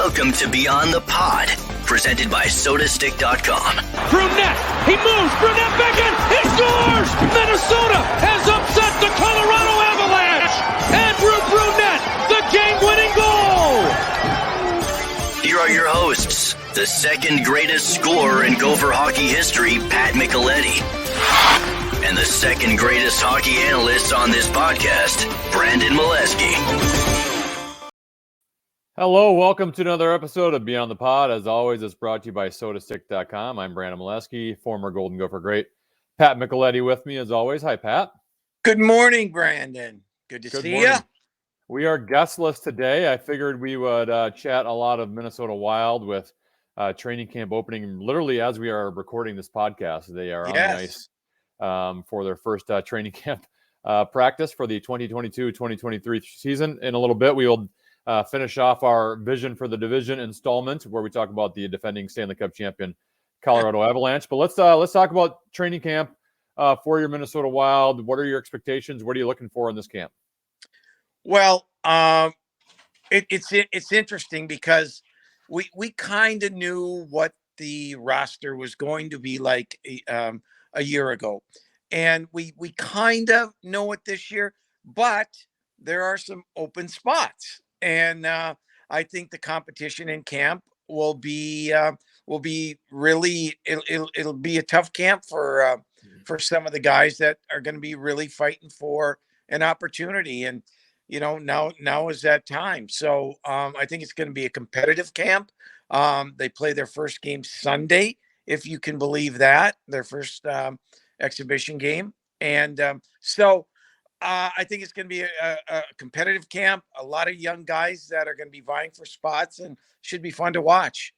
Welcome to Beyond the Pod, presented by SodaStick.com. Brunette, he moves, Brunette back in, he scores! Minnesota has upset the Colorado Avalanche! Andrew Brunette, the game-winning goal! Here are your hosts, the second greatest scorer in Gopher hockey history, Pat Micheletti, and the second greatest hockey analyst on this podcast, Brandon Mileski. Hello, welcome to another episode of Beyond the Pod. As always, it's brought to you by SodaStick.com. I'm Brandon Mileski, former Golden Gopher great. Pat Micheletti with me as always. Hi, Pat. Good morning, Brandon. Good to see you. We are guestless today. I figured we would chat a lot of Minnesota Wild with training camp opening literally as we are recording this podcast. They are on the ice for their first training camp practice for the 2022-2023 season. In a little bit, we will finish off our Vision for the Division installment where we talk about the defending Stanley Cup champion Colorado Avalanche. But let's talk about training camp for your Minnesota Wild. What are your expectations? What are you looking for in this camp? Well, it's interesting because we kind of knew what the roster was going to be like a year ago, and we kind of know it this year, but there are some open spots. And I think the competition in camp will be really it'll be a tough camp for some of the guys that are going to be really fighting for an opportunity. And now is that time. So I think it's going to be a competitive camp. They play their first game Sunday, if you can believe that, their first exhibition game, and so. I think it's going to be a competitive camp, a lot of young guys that are going to be vying for spots and should be fun to watch.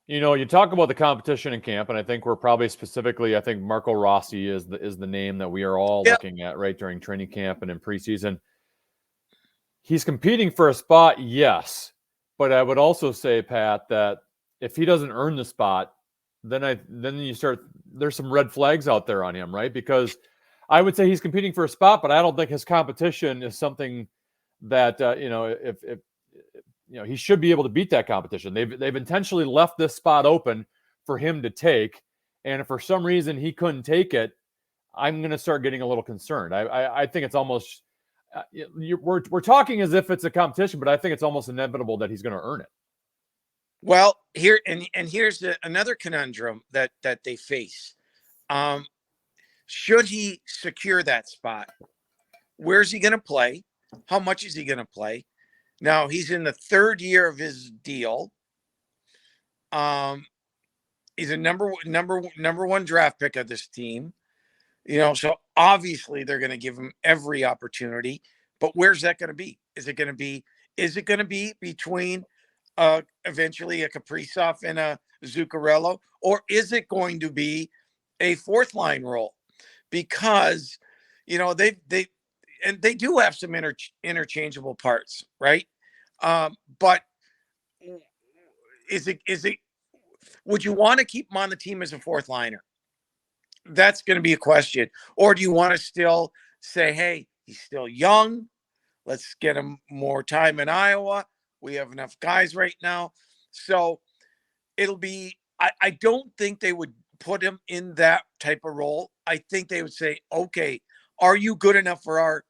You know, you talk about the competition in camp, and I think we're probably specifically, I think Marco Rossi is the name that we are all looking at right during training camp and in preseason. He's competing for a spot, yes, but I would also say, Pat, that if he doesn't earn the spot, then there's some red flags out there on him, right? Because I would say he's competing for a spot, but I don't think his competition is something that if he should be able to beat that competition. They've intentionally left this spot open for him to take, and if for some reason he couldn't take it, I'm going to start getting a little concerned. I think it's almost we're talking as if it's a competition, but I think it's almost inevitable that he's going to earn it. Well, here's another conundrum that they face. Should he secure that spot? Where's he going to play? How much is he going to play? Now, he's in the third year of his deal. He's a number one draft pick of this team. So obviously they're going to give him every opportunity. But where's that going to be? Is it going to be between eventually a Kaprizov and a Zuccarello, or is it going to be a fourth line role? Because they do have some interchangeable parts, right? But is it would you want to keep him on the team as a fourth liner? That's going to be a question. Or do you want to still say, hey, he's still young, let's get him more time in Iowa, we have enough guys right now? So it'll be I don't think they would put him in that type of role. I think they would say, okay, are you good enough for our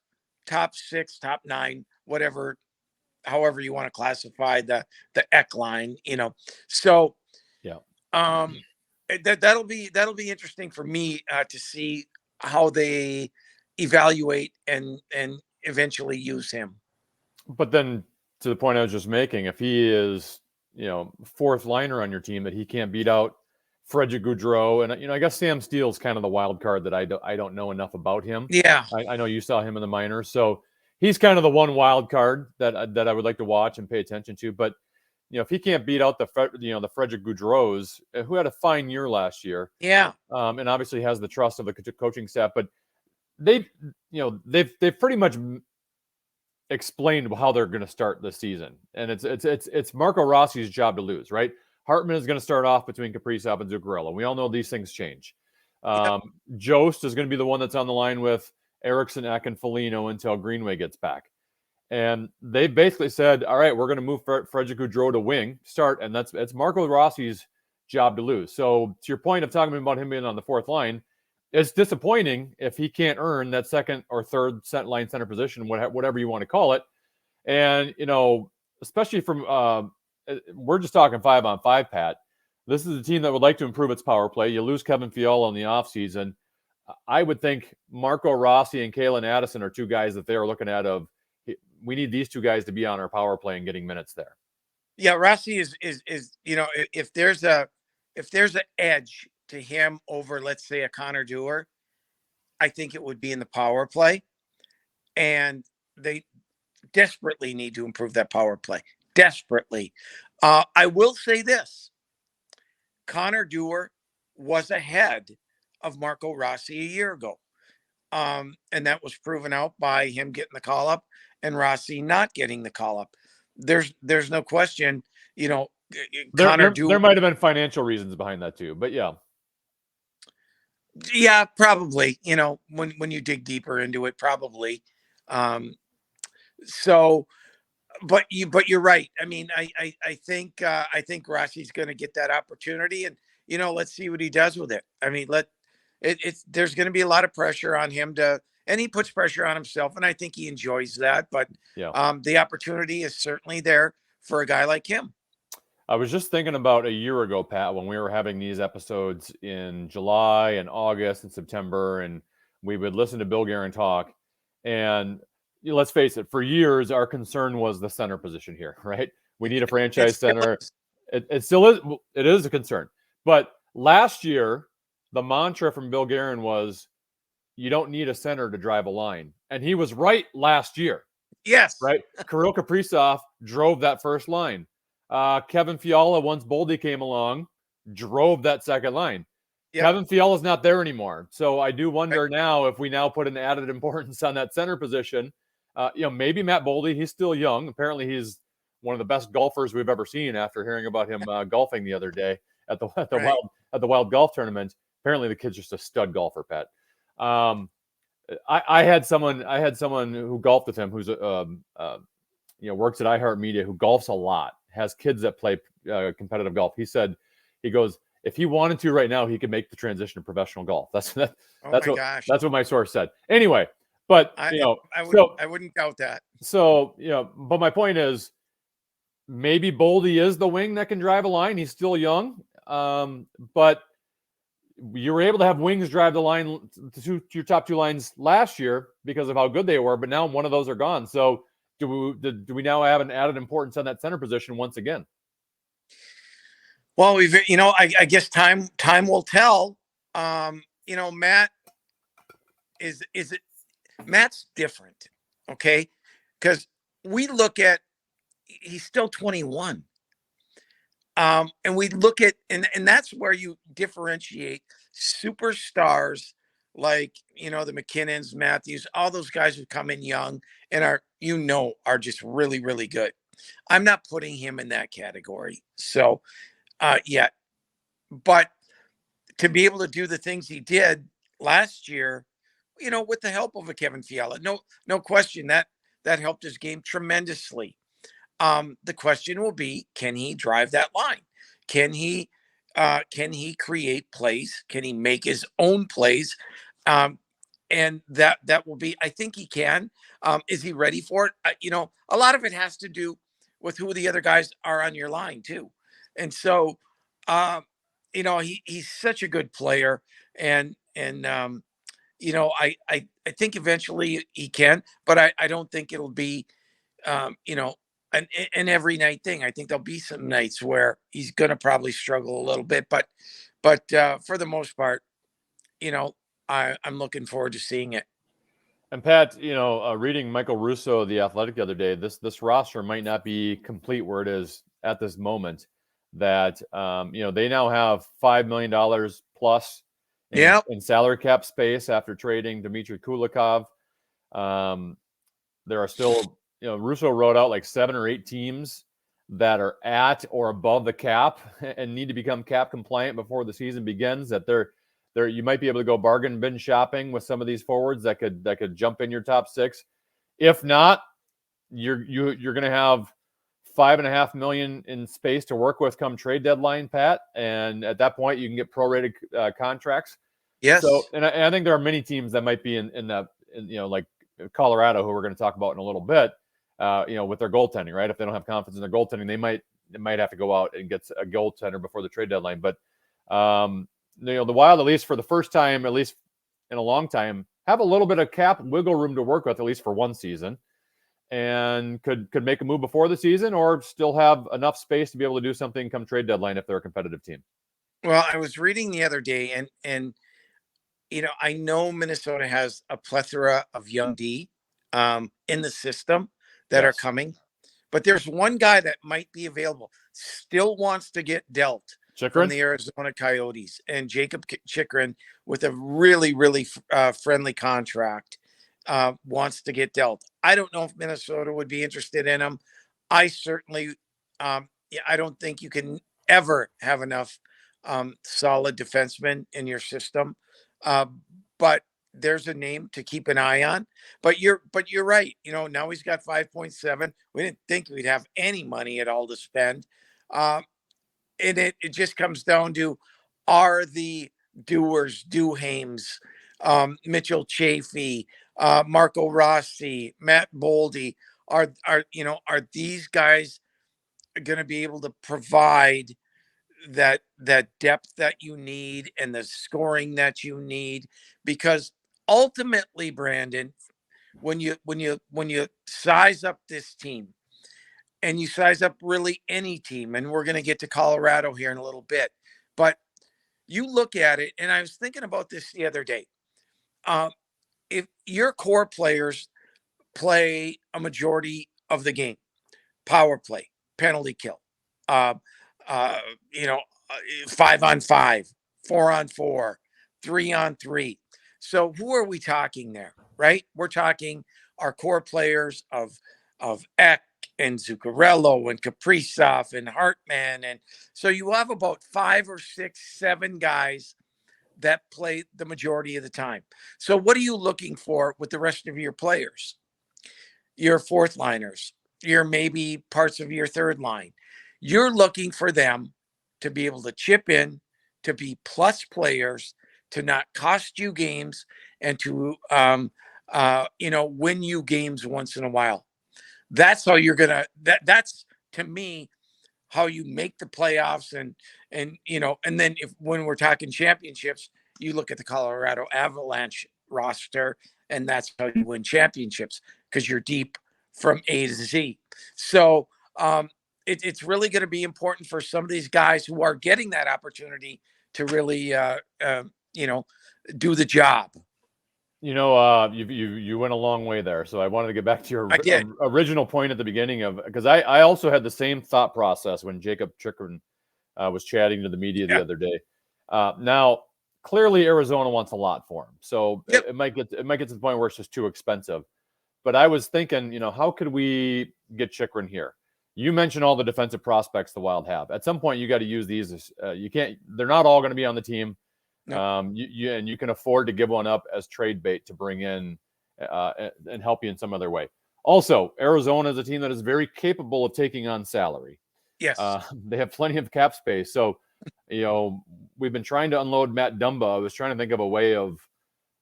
top 6, top 9, whatever, however you want to classify the Eck line, So that'll be interesting for me to see how they evaluate and eventually use him. But then to the point I was just making, if he is, fourth liner on your team that he can't beat out Frederick Gaudreau, and I guess Sam Steele's kind of the wild card that I don't know enough about him. Yeah, I know you saw him in the minors, so he's kind of the one wild card that I would like to watch and pay attention to. But if he can't beat out the Frederick Gaudreaus, who had a fine year last year, and obviously has the trust of the coaching staff, but they've pretty much explained how they're going to start the season, and it's Marco Rossi's job to lose, right? Hartman is going to start off between Kaprizov and Zuccarello. We all know these things change. Jost is going to be the one that's on the line with Eriksson, Eck, and Foligno until Greenway gets back. And they basically said, all right, we're going to move Frederick Gaudreau to wing start. And it's Marco Rossi's job to lose. So to your point of talking about him being on the fourth line, it's disappointing if he can't earn that second or third line center position, whatever you want to call it. And, especially from, we're just talking 5-on-5, Pat. This is a team that would like to improve its power play. You lose Kevin Fiala in the offseason. I would think Marco Rossi and Kalyn Addison are two guys that they're looking at we need these two guys to be on our power play and getting minutes there. Yeah, Rossi is if there's an edge to him over, let's say, a Connor Dewar, I think it would be in the power play. And they desperately need to improve that power play. Desperately. I will say this. Connor Dewar was ahead of Marco Rossi a year ago. And that was proven out by him getting the call up and Rossi not getting the call up. There's no question, Connor Dewar. There might have been financial reasons behind that too, but yeah. Yeah, probably, when you dig deeper into it, probably. But you're right. I mean, I think Rossi's going to get that opportunity, and let's see what he does with it. I mean, there's going to be a lot of pressure on him and he puts pressure on himself, and I think he enjoys that. But the opportunity is certainly there for a guy like him. I was just thinking about a year ago, Pat, when we were having these episodes in July and August and September, and we would listen to Bill Guerin talk. And let's face it, for years, our concern was the center position here, right? We need a franchise center. It still is. It is a concern. But last year, the mantra from Bill Guerin was, you don't need a center to drive a line. And he was right last year. Yes. Right? Kirill Kaprizov drove that first line. Kevin Fiala, once Boldy came along, drove that second line. Yep. Kevin Fiala's not there anymore. So I do wonder now if we now put an added importance on that center position. Maybe Matt Boldy, he's still young. Apparently he's one of the best golfers we've ever seen after hearing about him golfing the other day at the Wild Golf Tournament. Apparently the kid's just a stud golfer, Pat. I had someone who golfed with him who's works at iHeartMedia, who golfs a lot, has kids that play competitive golf. He goes, if he wanted to right now, he could make the transition to professional golf. That's what my source said. Anyway, but I wouldn't doubt that. So, but my point is, maybe Boldy is the wing that can drive a line. He's still young. But you were able to have wings drive the line to your top two lines last year because of how good they were, but now one of those are gone. So do we now have an added importance on that center position once again? Well, I guess time will tell. Matt Matt's different. Okay. Because we look at, he's still 21. And we look at, and that's where you differentiate superstars like, the McKinnons, Matthews, all those guys who come in young and are just really, really good. I'm not putting him in that category. So, yet, but to be able to do the things he did last year, with the help of a Kevin Fiala, no question that helped his game tremendously. The question will be, can he drive that line? Can he create plays? Can he make his own plays? And that will be, I think he can. Is he ready for it? A lot of it has to do with who the other guys are on your line too. And so, he's such a good player, and I think eventually he can, but I don't think it'll be, an every night thing. I think there'll be some nights where he's going to probably struggle a little bit, but for the most part, I'm looking forward to seeing it. And Pat, reading Michael Russo of The Athletic the other day, this roster might not be complete where it is at this moment. That they now have $5 million plus in salary cap space after trading Dmitry Kulikov. There are still, Russo wrote out like 7 or 8 teams that are at or above the cap and need to become cap compliant before the season begins. That you might be able to go bargain bin shopping with some of these forwards that could jump in your top 6. If not, you're going to have $5.5 million in space to work with come trade deadline, Pat. And at that point, you can get prorated contracts. Yes. So, and I think there are many teams that might be in that, like Colorado, who we're going to talk about in a little bit, with their goaltending, right? If they don't have confidence in their goaltending, they might have to go out and get a goaltender before the trade deadline. But, the Wild, at least for the first time, at least in a long time, have a little bit of cap wiggle room to work with, at least for one season, and could make a move before the season, or still have enough space to be able to do something come trade deadline if they're a competitive team. Well, I was reading the other day, and I know Minnesota has a plethora of young D in the system that are coming, but there's one guy that might be available, still wants to get dealt from the Arizona Coyotes, and Jacob Chychrun, with a really, really friendly contract, wants to get dealt. I don't know if Minnesota would be interested in him. I certainly, I don't think you can ever have enough solid defensemen in your system. But there's a name to keep an eye on. But you're right. Now he's got 5.7. We didn't think we'd have any money at all to spend. And it just comes down to, are the doers, Duhaimes, Mitchell Chaffee, Marco Rossi, Matt Boldy, are these guys going to be able to provide that depth that you need and the scoring that you need? Because ultimately, Brandon, when you size up this team, and you size up really any team, and we're going to get to Colorado here in a little bit, but you look at it, and I was thinking about this the other day. If your core players play a majority of the game, power play, penalty kill, 5-on-5, 4-on-4, 3-on-3. So who are we talking there, right? We're talking our core players of Eck and Zuccarello and Kaprizov and Hartman. And so you have about 5 or 6, 7 guys that play the majority of the time. So what are you looking for with the rest of your players? Your fourth liners, your maybe parts of your third line. You're looking for them to be able to chip in, to be plus players, to not cost you games, and to win you games once in a while. That's how you're gonna. That's to me how you make the playoffs, and then when we're talking championships, you look at the Colorado Avalanche roster, and that's how you win championships, because you're deep from A to Z. So it's really going to be important for some of these guys who are getting that opportunity to really do the job. You went a long way there. So I wanted to get back to your original point at the beginning because I also had the same thought process when Jacob Chychrun was chatting to the media the other day. Now, clearly Arizona wants a lot for him. So it might get to the point where it's just too expensive. But I was thinking, how could we get Chychrun here? You mentioned all the defensive prospects the Wild have. At some point, you got to use these. They're not all going to be on the team. No. You can afford to give one up as trade bait to bring in and help you in some other way. Also, Arizona is a team that is very capable of taking on salary. Yes. They have plenty of cap space. So, we've been trying to unload Matt Dumba. I was trying to think of a way of,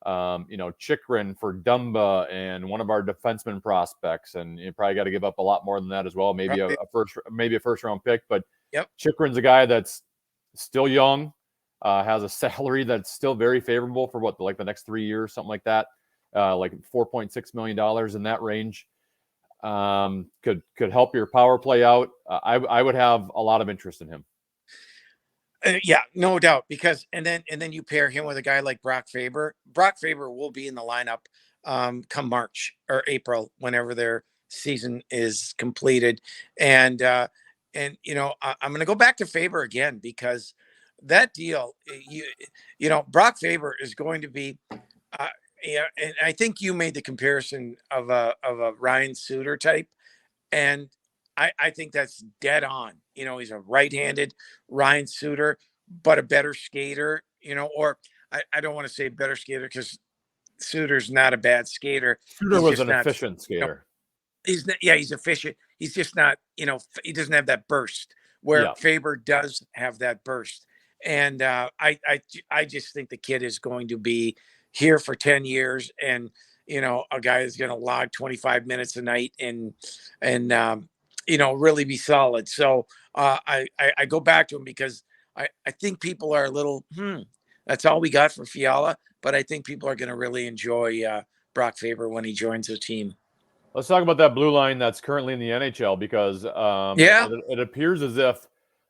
Chychrun for Dumba and one of our defenseman prospects. And you probably got to give up a lot more than that as well. Maybe a first round pick. But Chychrun's a guy that's still young. Has a salary that's still very favorable for the next 3 years, something like that, like $4.6 million in that range. Could help your power play out. I would have a lot of interest in him. Yeah, no doubt. Because and then you pair him with a guy like Brock Faber. Brock Faber will be in the lineup come March or April, whenever their season is completed. And I'm going to go back to Faber again, because that deal, Brock Faber is going to be, and I think you made the comparison of a Ryan Suter type, and I think that's dead on. He's a right-handed Ryan Suter, but a better skater. Or I don't want to say better skater, because Suter's not a bad skater. Suter was an efficient skater. He's efficient. He's just not, he doesn't have that burst where Yeah. Faber does have that burst. And I just think the kid is going to be here for 10 years, and a guy is going to log 25 minutes a night and really be solid. So I go back to him because I think people are a little that's all we got for Fiala, but I think people are going to really enjoy Brock Faber when he joins the team. Let's talk about that blue line that's currently in the NHL, because it appears as if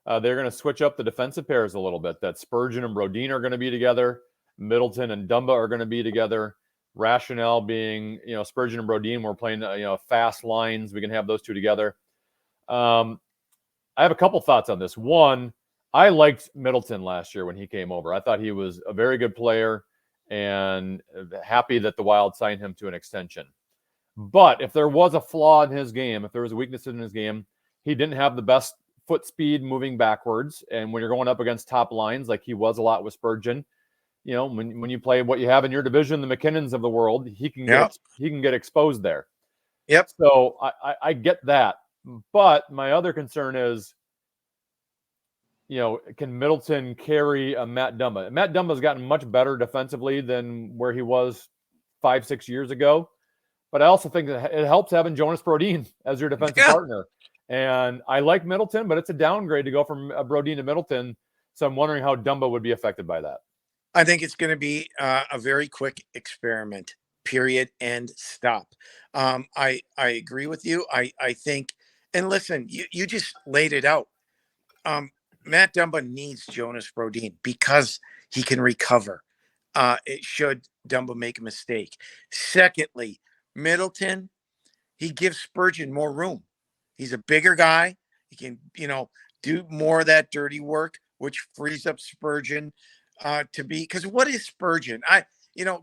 they're going to switch up the defensive pairs a little bit. That Spurgeon and Brodin are going to be together. Middleton and Dumba are going to be together. Rationale being, Spurgeon and Brodin, we're playing, fast lines. We can have those two together. I have a couple thoughts on this. One, I liked Middleton last year when he came over. I thought he was a very good player, and happy that the Wild signed him to an extension. But if there was a flaw in his game, if there was a weakness in his game, he didn't have the best foot speed moving backwards. And when you're going up against top lines, like he was a lot with Spurgeon, when you play what you have in your division, the McKinnons of the world, he can get exposed there. Yep. So I get that. But my other concern is, can Middleton carry a Matt Dumba? Matt Dumba's gotten much better defensively than where he was 5-6 years ago. But I also think that it helps having Jonas Brodin as your defensive partner. And I like Middleton, but it's a downgrade to go from Brodin to Middleton. So I'm wondering how Dumba would be affected by that. I think it's going to be a very quick experiment, period, and stop. I agree with you. I think, and listen, you just laid it out. Matt Dumba needs Jonas Brodin because he can recover. It should Dumba make a mistake. Secondly, Middleton, he gives Spurgeon more room. He's a bigger guy. He can, do more of that dirty work, which frees up Spurgeon to be, because what is Spurgeon?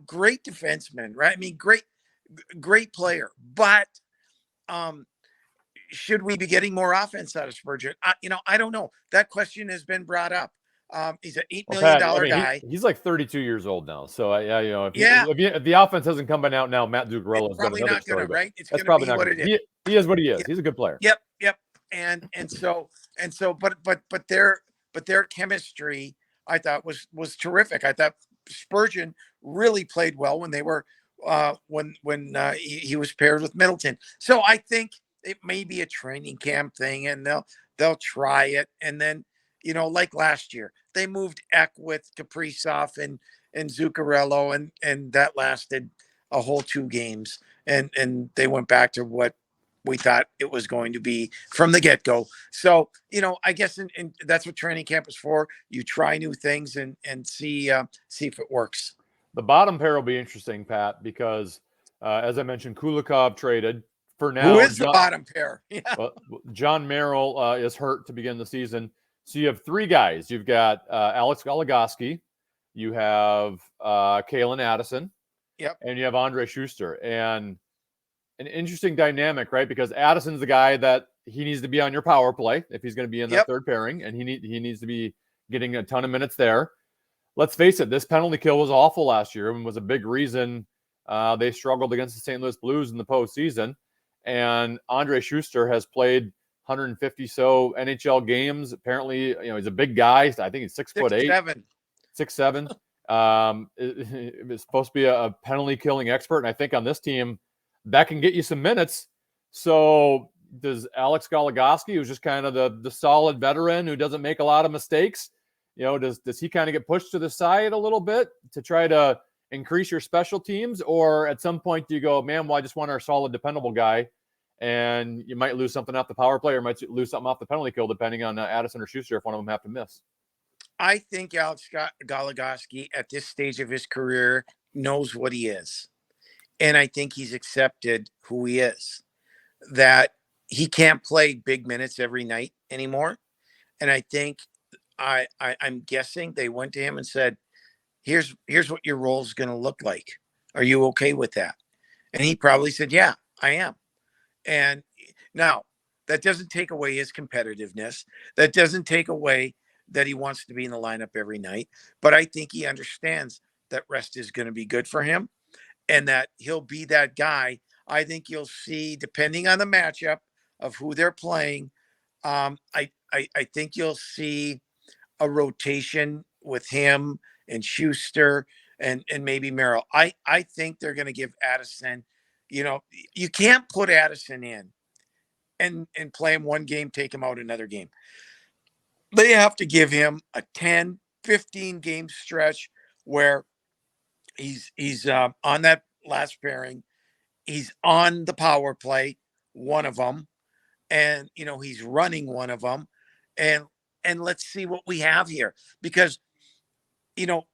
Great defenseman, right? I mean, great player, but should we be getting more offense out of Spurgeon? I don't know. That question has been brought up. He's an $8 million guy. He's like 32 years old now. So if the offense hasn't come out now, Matt Zuccarello is probably not going to, right? It's that's going to probably be not what it is. He is what he is. He's a good player. Yep. And so, but their chemistry, I thought was terrific. I thought Spurgeon really played well when they were when he was paired with Middleton. So I think it may be a training camp thing, and they'll try it, and then like last year they moved Eck with Kaprizov and Zuccarello, and that lasted a whole 2 games, and they went back to what we thought it was going to be from the get-go. So, I guess and that's what training camp is for. You try new things and see if it works. The bottom pair will be interesting, Pat, because as I mentioned, Kulikov traded. For now, who is the bottom pair? Yeah. John Merrill is hurt to begin the season. So you have 3 guys. You've got Alex Galagowski. You have Kalyn Addison. Yep. And you have Andre Schuster. And an interesting dynamic, right? Because Addison's the guy that he needs to be on your power play if he's going to be in that third pairing, and he needs to be getting a ton of minutes there. Let's face it, this penalty kill was awful last year and was a big reason they struggled against the St. Louis Blues in the postseason. And Andre Schuster has played 150 so NHL games. Apparently, he's a big guy. I think he's 6'8", 6'7". It's supposed to be a penalty killing expert, and I think on this team that can get you some minutes. So does Alex Galagowski, who's just kind of the solid veteran who doesn't make a lot of mistakes, does he kind of get pushed to the side a little bit to try to increase your special teams? Or at some point do you go, man, well, I just want our solid, dependable guy, and you might lose something off the power play or might lose something off the penalty kill, depending on Addison or Schuster if one of them have to miss? I think Alex Galagowski at this stage of his career knows what he is. And I think he's accepted who he is, that he can't play big minutes every night anymore. And I think I'm guessing they went to him and said, here's what your role is going to look like. Are you okay with that? And he probably said, yeah, I am. And now that doesn't take away his competitiveness. That doesn't take away that he wants to be in the lineup every night. But I think he understands that rest is going to be good for him, and that he'll be that guy I think you'll see, depending on the matchup of who they're playing, I think you'll see a rotation with him and Schuster and maybe Merrill. I think they're going to give Addison, you can't put Addison in and play him one game, take him out another game. They have to give him a 10, 15 game stretch where he's on that last pairing. He's on the power play, one of them, and he's running one of them, and let's see what we have here, because you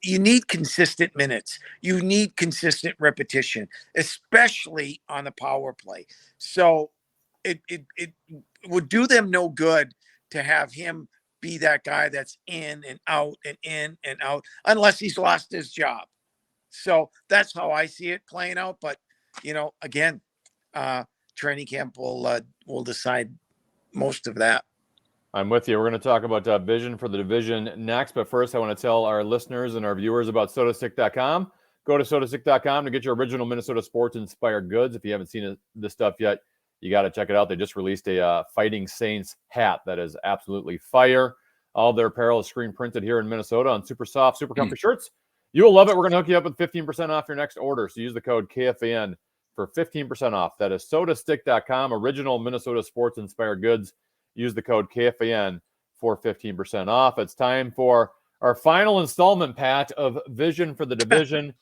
need consistent minutes, you need consistent repetition, especially on the power play. So it would do them no good to have him be that guy that's in and out and in and out, unless he's lost his job. So that's how I see it playing out. But, again, training camp will decide most of that. I'm with you. We're going to talk about vision for the division next. But first, I want to tell our listeners and our viewers about sodastick.com. Go to sodastick.com to get your original Minnesota sports-inspired goods. If you haven't seen this stuff yet, you got to check it out. They just released a Fighting Saints hat that is absolutely fire. All their apparel is screen printed here in Minnesota on super soft, super comfy shirts. You will love it. We're going to hook you up with 15% off your next order. So use the code KFAN for 15% off. That is sodastick.com, original Minnesota sports-inspired goods. Use the code KFAN for 15% off. It's time for our final installment, Pat, of Vision for the Division.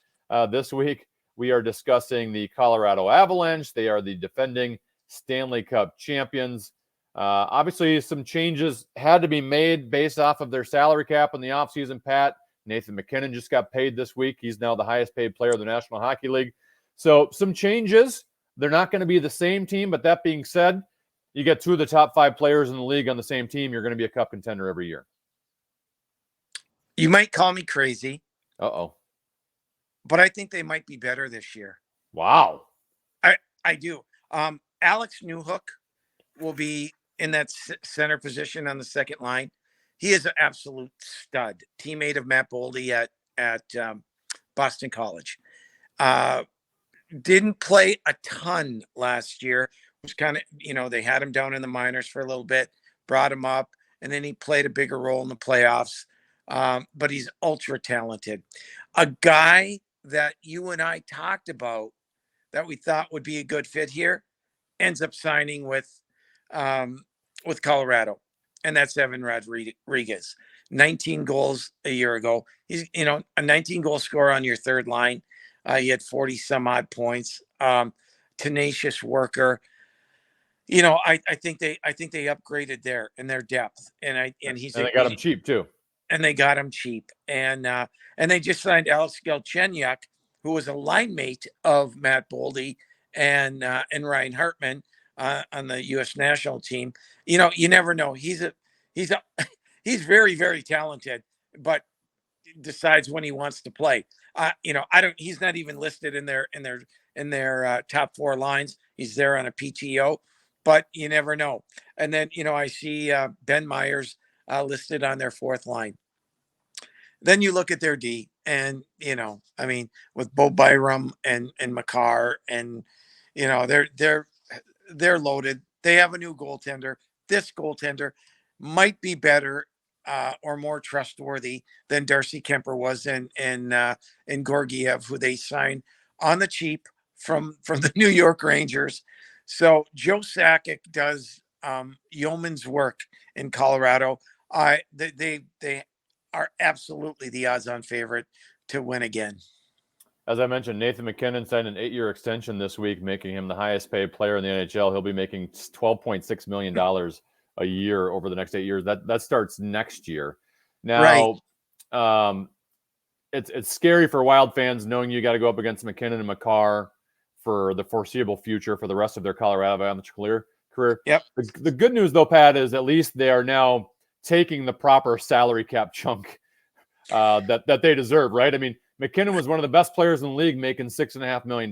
This week, we are discussing the Colorado Avalanche. They are the defending Stanley Cup champions. Obviously, some changes had to be made based off of their salary cap in the offseason, Pat. Nathan MacKinnon just got paid this week. He's now the highest paid player in the National Hockey League. So some changes. They're not going to be the same team, but that being said, you get two of the top 5 players in the league on the same team, you're going to be a cup contender every year. You might call me crazy. Uh-oh. But I think they might be better this year. Wow. I do. Alex Newhook will be in that center position on the second line. He is an absolute stud. Teammate of Matt Boldy at Boston College. Didn't play a ton last year. Was kind of, they had him down in the minors for a little bit, brought him up, and then he played a bigger role in the playoffs. But he's ultra talented. A guy that you and I talked about that we thought would be a good fit here ends up signing with Colorado, and that's Evan Rodriguez. 19 goals a year ago. He's, a 19-goal scorer on your third line. He had 40 some odd points. Tenacious worker. I think they upgraded there in their depth, and they got him cheap too. And they got him cheap, and they just signed Alex Galchenyuk, who was a line mate of Matt Boldy and Ryan Hartman on the U.S. national team. You never know. He's very, very talented, but decides when he wants to play. He's not even listed in their top 4 lines. He's there on a PTO, but you never know. And then, I see Ben Myers listed on their 4th line. Then you look at their D, and with Bo Byram and Makar, and they're loaded. They have a new goaltender. This goaltender might be better or more trustworthy than Darcy Kemper was in Gorgiev, who they signed on the cheap from the New York Rangers. So Joe Sakic does yeoman's work in Colorado. They are absolutely the odds-on favorite to win again. As I mentioned, Nathan MacKinnon signed an 8-year extension this week, making him the highest-paid player in the NHL. He'll be making $12.6 million a year over the next 8 years. That starts next year. Now, right. It's scary for Wild fans knowing you got to go up against MacKinnon and Makar for the foreseeable future for the rest of their Colorado Avalanche career. Yep. The good news, though, Pat, is at least they are now taking the proper salary cap chunk that they deserve, right? I mean, MacKinnon was one of the best players in the league, making $6.5 million.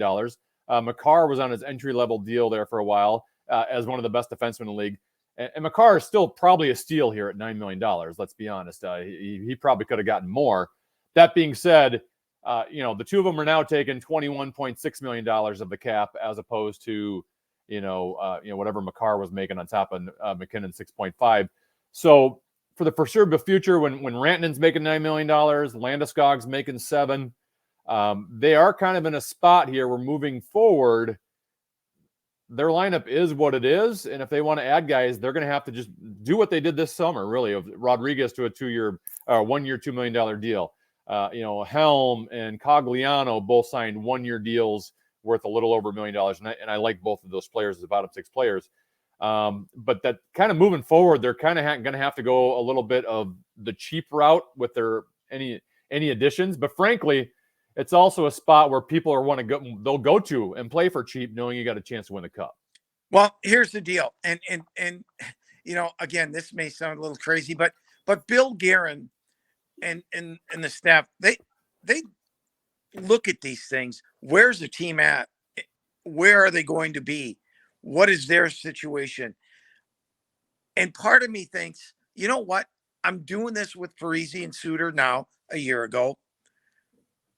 Makar was on his entry-level deal there for a while as one of the best defensemen in the league. And Makar is still probably a steal here at $9 million. Let's be honest. He probably could have gotten more. That being said, the two of them are now taking $21.6 million of the cap as opposed to, whatever Makar was making on top of McKinnon 6.5. So for the foreseeable future, when Rantanen's making $9 million, Landeskog's making $7 million, they are kind of in a spot here where moving forward, their lineup is what it is. And if they want to add guys, they're going to have to just do what they did this summer, really, of Rodriguez to a 1 year, $2 million deal. Helm and Cogliano both signed 1 year deals worth a little over $1 million. And I like both of those players as bottom six players. But that kind of moving forward, they're kind of going to have to go a little bit of the cheap route with their any additions. But frankly, it's also a spot where people they'll go to and play for cheap, knowing you got a chance to win the cup. Well, here's the deal. And again, this may sound a little crazy, but Bill Guerin and the staff, they look at these things. Where's the team at? Where are they going to be? What is their situation? And part of me thinks, you know what? I'm doing this with Parise and Suter now a year ago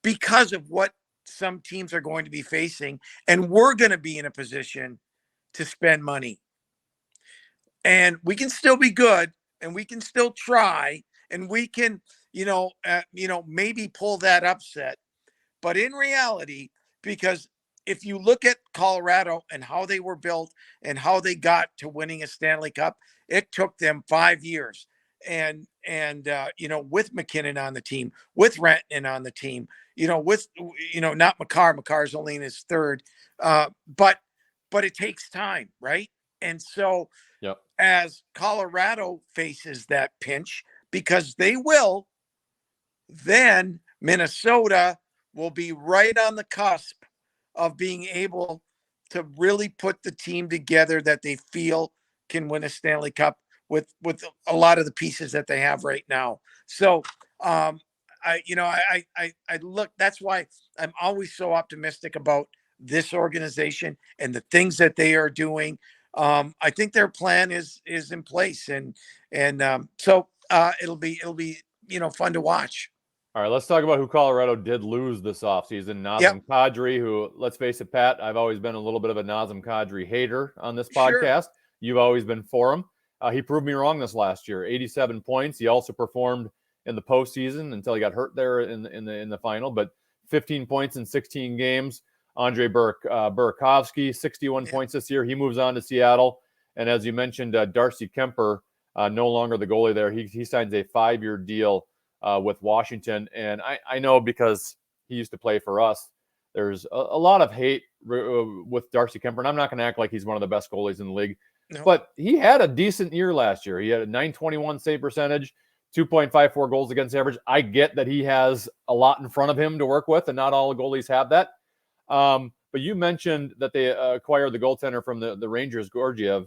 because of what some teams are going to be facing. And we're going to be in a position to spend money. And we can still be good and we can still try and we can, maybe pull that upset. But in reality, because if you look at Colorado and how they were built and how they got to winning a Stanley Cup, it took them 5 years. And with McKinnon on the team, with Rantanen on the team, not Makar. Makar's only in his third, but it takes time, right? And so, yep. As Colorado faces that pinch, because they will, then Minnesota will be right on the cusp of being able to really put the team together that they feel can win a Stanley Cup with a lot of the pieces that they have right now. So, I look, that's why I'm always so optimistic about this organization and the things that they are doing. I think their plan is in place and so it'll be fun to watch. All right, let's talk about who Colorado did lose this offseason. Nazem Kadri, who, let's face it, Pat, I've always been a little bit of a Nazem Kadri hater on this podcast. Sure. You've always been for him. He proved me wrong this last year. 87 points. He also performed in the postseason until he got hurt there in the final. But 15 points in 16 games. Andre Burakovsky, 61 points this year. He moves on to Seattle. And as you mentioned, Darcy Kemper, no longer the goalie there. He signs a 5-year deal with Washington. And I know because he used to play for us, there's a lot of hate with Darcy Kemper. And I'm not going to act like he's one of the best goalies in the league. No. But he had a decent year last year. He had a .921 save percentage, 2.54 goals against average. I get that he has a lot in front of him to work with, and not all goalies have that. But you mentioned that they acquired the goaltender from the Rangers, Georgiev,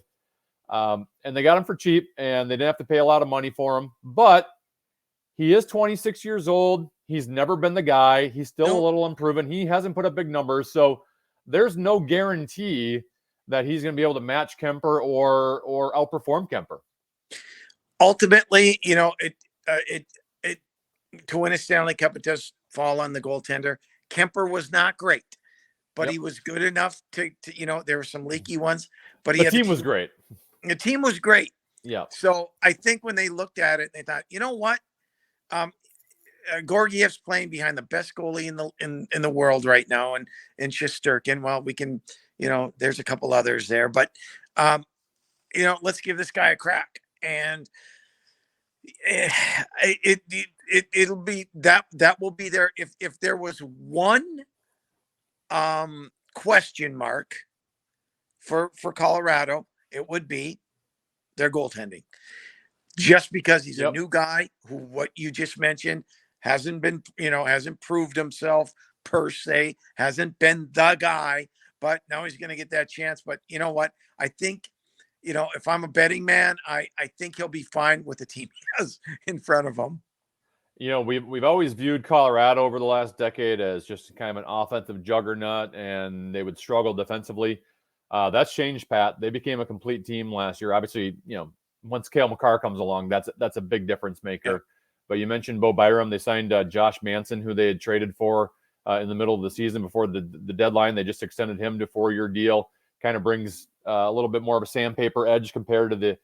and they got him for cheap, and they didn't have to pay a lot of money for him. But he is 26 years old. He's never been the guy. He's still a little unproven. He hasn't put up big numbers, so there's no guarantee that he's going to be able to match Kemper or outperform Kemper. Ultimately, it to win a Stanley Cup, it does fall on the goaltender. Kemper was not great, but he was good enough to there were some leaky ones, but the team was great. The team was great. Yeah. So I think when they looked at it, they thought, you know what? Georgiev's playing behind the best goalie in the world right now, and Shesterkin. Well, we can, there's a couple others there, but let's give this guy a crack. And it'll be that will be there. If there was one question mark for Colorado, it would be their goaltending. Just because he's a new guy who, what you just mentioned, hasn't proved himself per se, hasn't been the guy, but now he's going to get that chance. But you know what? I think, if I'm a betting man, I think he'll be fine with the team he has in front of him. We've always viewed Colorado over the last decade as just kind of an offensive juggernaut, and they would struggle defensively. That's changed, Pat. They became a complete team last year. Obviously, once Cale Makar comes along, that's a big difference maker. But you mentioned Bo Byram. They signed Josh Manson, who they had traded for in the middle of the season before the deadline. They just extended him to a 4-year deal. Kind of brings a little bit more of a sandpaper edge compared to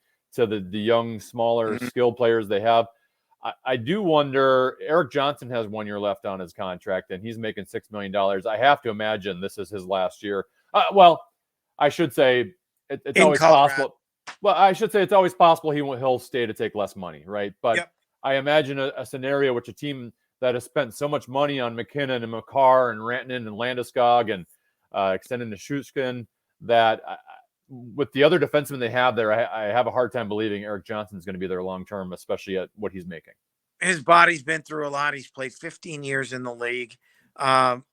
the young, smaller, skilled players they have. I do wonder, Eric Johnson has 1 year left on his contract, and he's making $6 million. I have to imagine this is his last year. Well, I should say it's always possible. Well, I should say it's always possible he'll stay to take less money, right? But I imagine a scenario which a team that has spent so much money on McKinnon and Makar and Rantanen and Landeskog and extending to Shushkin that with the other defensemen they have there, I have a hard time believing Eric Johnson's going to be there long term, especially at what he's making. His body's been through a lot. He's played 15 years in the league. And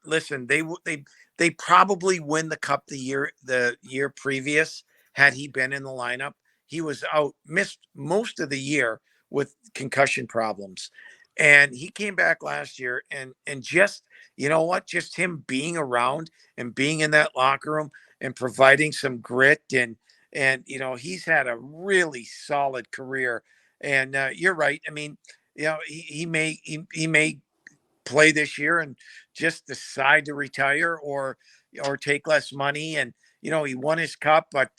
listen, they probably win the cup the year previous had he been in the lineup. He was missed most of the year with concussion problems. And he came back last year and just, just him being around and being in that locker room and providing some grit and he's had a really solid career. And you're right. I mean, he may play this year and just decide to retire or take less money. And, he won his cup, but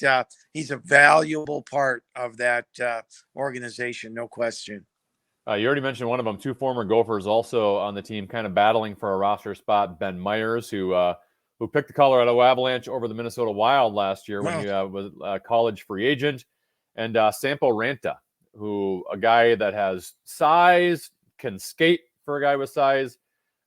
he's a valuable part of that organization. No question. You already mentioned one of them, 2 former Gophers also on the team, kind of battling for a roster spot. Ben Myers, who picked the Colorado Avalanche over the Minnesota Wild last year when he was a college free agent, and Sampo Ranta, who a guy that has size, can skate for a guy with size,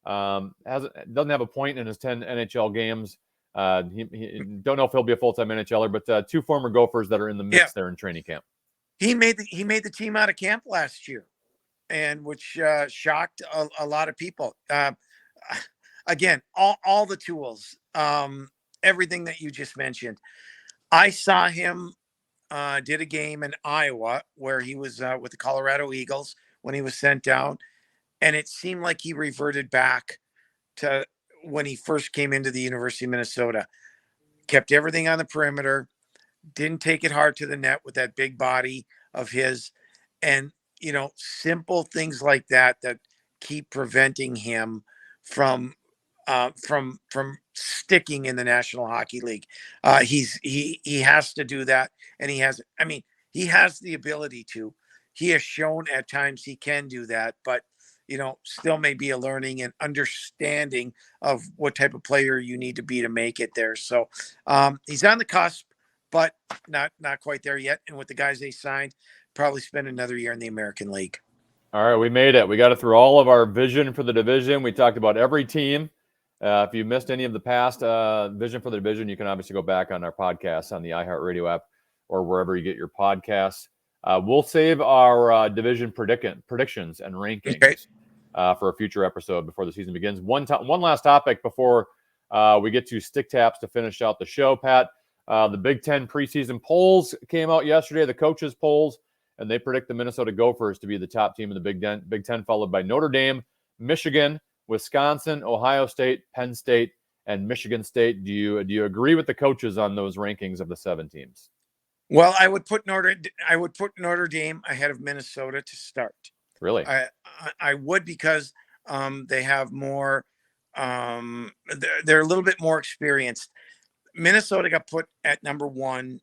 doesn't have a point in his 10 NHL games. He don't know if he'll be a full-time NHLer, but 2 former Gophers that are in the mix there in training camp. He made the team out of camp last year, and which shocked a lot of people. Again, all the tools, everything that you just mentioned. I saw him did a game in Iowa where he was with the Colorado Eagles when he was sent down, and it seemed like he reverted back to when he first came into the University of Minnesota. Kept everything on the perimeter, didn't take it hard to the net with that big body of his, and simple things like that keep preventing him from sticking in the National Hockey League. He has to do that, and he has the ability to. He has shown at times he can do that, but still may be a learning and understanding of what type of player you need to be to make it there. So he's on the cusp, but not quite there yet. And with the guys they signed, probably spend another year in the American League. All right, we made it. We got it through all of our vision for the division. We talked about every team. If you missed any of the past vision for the division, you can obviously go back on our podcast on the iHeartRadio app or wherever you get your podcasts. We'll save our division predictions and rankings for a future episode before the season begins. One last topic before we get to stick taps to finish out the show, Pat. The Big Ten preseason polls came out yesterday, the coaches' polls, and they predict the Minnesota Gophers to be the top team in the Big Ten, followed by Notre Dame, Michigan, Wisconsin, Ohio State, Penn State, and Michigan State. Do you agree with the coaches on those rankings of the 7 teams? Well, I would put Notre Dame ahead of Minnesota to start. Really? I would, because they have more. They're a little bit more experienced. Minnesota got put at number 1,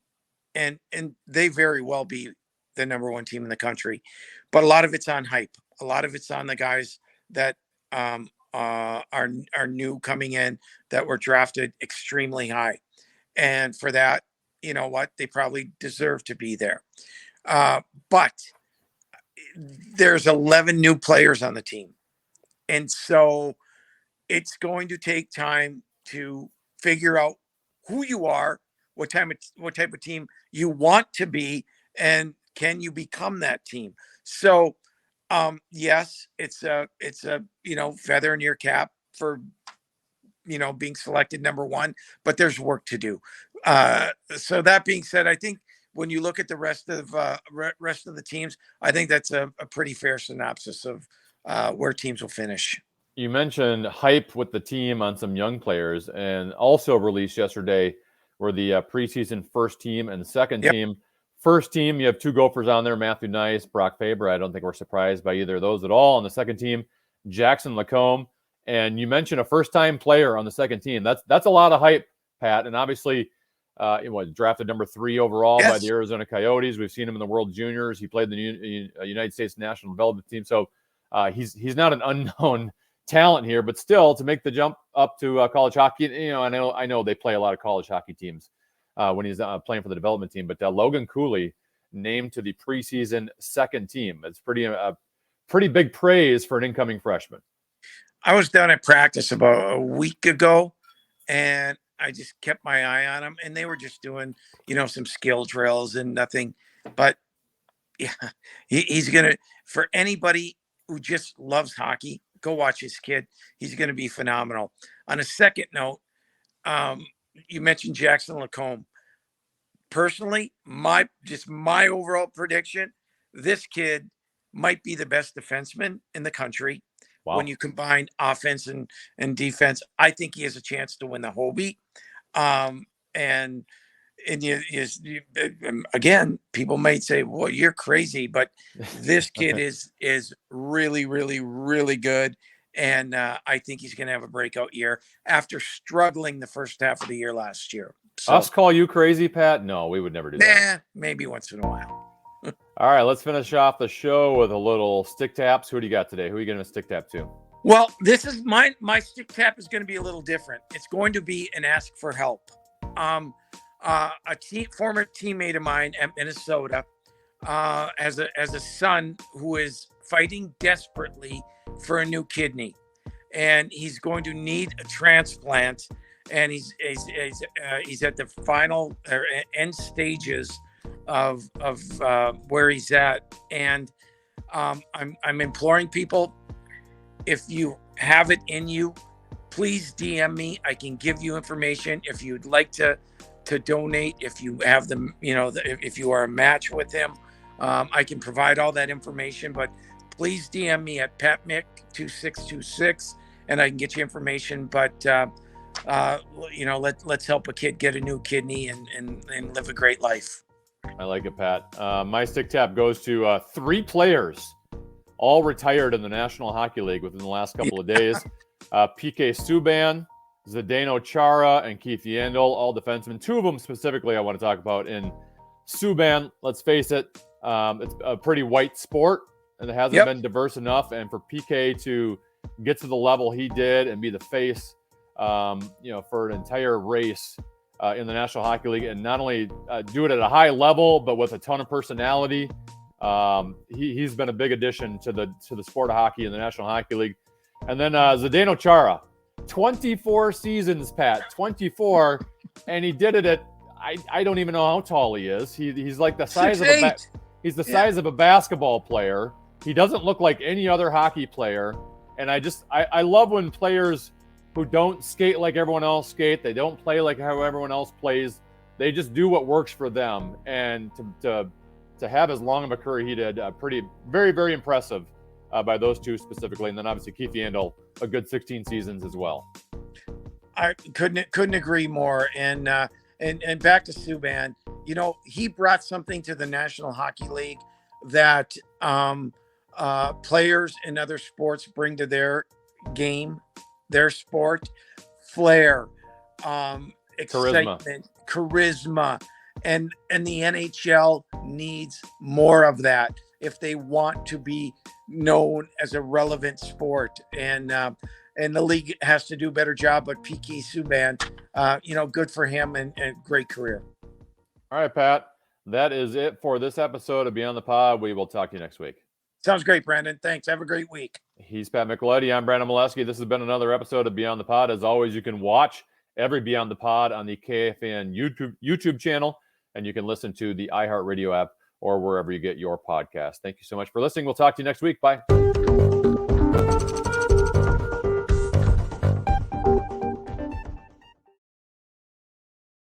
and they very well be the number 1 team in the country, but a lot of it's on hype. A lot of it's on the guys that are new coming in that were drafted extremely high, and for that, you know what, they probably deserve to be there. But there's 11 new players on the team, and so it's going to take time to figure out who you are, what type of team you want to be, and can you become that team? So, yes, it's a feather in your cap for being selected number 1, but there's work to do. So that being said, I think when you look at the rest of the teams, I think that's a pretty fair synopsis of where teams will finish. You mentioned hype with the team on some young players, and also released yesterday were the preseason first team and second team First team, you have two Gophers on there, Matthew Nice, Brock Faber. I don't think we're surprised by either of those at all. On the second team, Jackson Lacombe. And you mentioned a first-time player on the second team. That's a lot of hype, Pat. And obviously, he was drafted number 3 overall by the Arizona Coyotes. We've seen him in the World Juniors. He played the United States National Development Team. So he's not an unknown talent here, but still to make the jump up to college hockey. I know they play a lot of college hockey teams when he's playing for the development team. But Logan Cooley named to the preseason second team. It's pretty big praise for an incoming freshman. I was down at practice about a week ago, and I just kept my eye on him, and they were just doing, some skill drills and nothing. But yeah, he's going to, for anybody who just loves hockey, go watch his kid. He's going to be phenomenal. On a second note, you mentioned Jackson Lacombe. Personally, my overall prediction, this kid might be the best defenseman in the country. Wow. When you combine offense and defense. I think he has a chance to win the Hobie. And again, people might say, well, you're crazy, but this kid is really, really, really good. And I think he's going to have a breakout year after struggling the first half of the year last year. So, us call you crazy, Pat? No, we would never do that. Maybe once in a while. All right, let's finish off the show with a little stick taps. Who do you got today? Who are you going to stick tap to? Well, this is my stick tap is going to be a little different. It's going to be an ask for help. A former teammate of mine at Minnesota has a son who is fighting desperately for a new kidney, and he's going to need a transplant. And he's at the final or end stages of where he's at, and I'm imploring people, if you have it in you, please DM me. I can give you information if you'd like to donate. If you have them, if you are a match with him, I can provide all that information. But please DM me at patmick2626, and I can get you information. But let's help a kid get a new kidney and live a great life. I like it, Pat. My stick tap goes to 3 players, all retired in the National Hockey League within the last couple of days. PK Subban, Zdeno Chara, and Keith Yandel, all defensemen. 2 of them specifically I want to talk about. In Subban, let's face it, it's a pretty white sport, and it hasn't been diverse enough. And for PK to get to the level he did and be the face, for an entire race in the National Hockey League, and not only do it at a high level, but with a ton of personality. He's been a big addition to the sport of hockey in the National Hockey League. And then Zdeno Chara, 24 seasons, Pat, 24, and he did it at I don't even know how tall he is. He's like the size of size of a basketball player. He doesn't look like any other hockey player, and I love when players who don't skate like everyone else skate. They don't play like how everyone else plays. They just do what works for them. And to have as long of a career he did, very, very impressive by those 2 specifically. And then obviously Keith Yandel, a good 16 seasons as well. I couldn't agree more. And back to Subban, he brought something to the National Hockey League that players in other sports bring to their game, their sport: flair, excitement, charisma, and the NHL needs more of that if they want to be known as a relevant sport. And the league has to do a better job. But PK Subban, good for him and great career. All right, Pat, that is it for this episode of Beyond the Pod. We will talk to you next week. Sounds great, Brandon. Thanks. Have a great week. He's Pat Micheletti. I'm Brandon Mileski. This has been another episode of Beyond the Pod. As always, you can watch every Beyond the Pod on the KFN YouTube channel, and you can listen to the iHeartRadio app or wherever you get your podcast. Thank you so much for listening. We'll talk to you next week. Bye.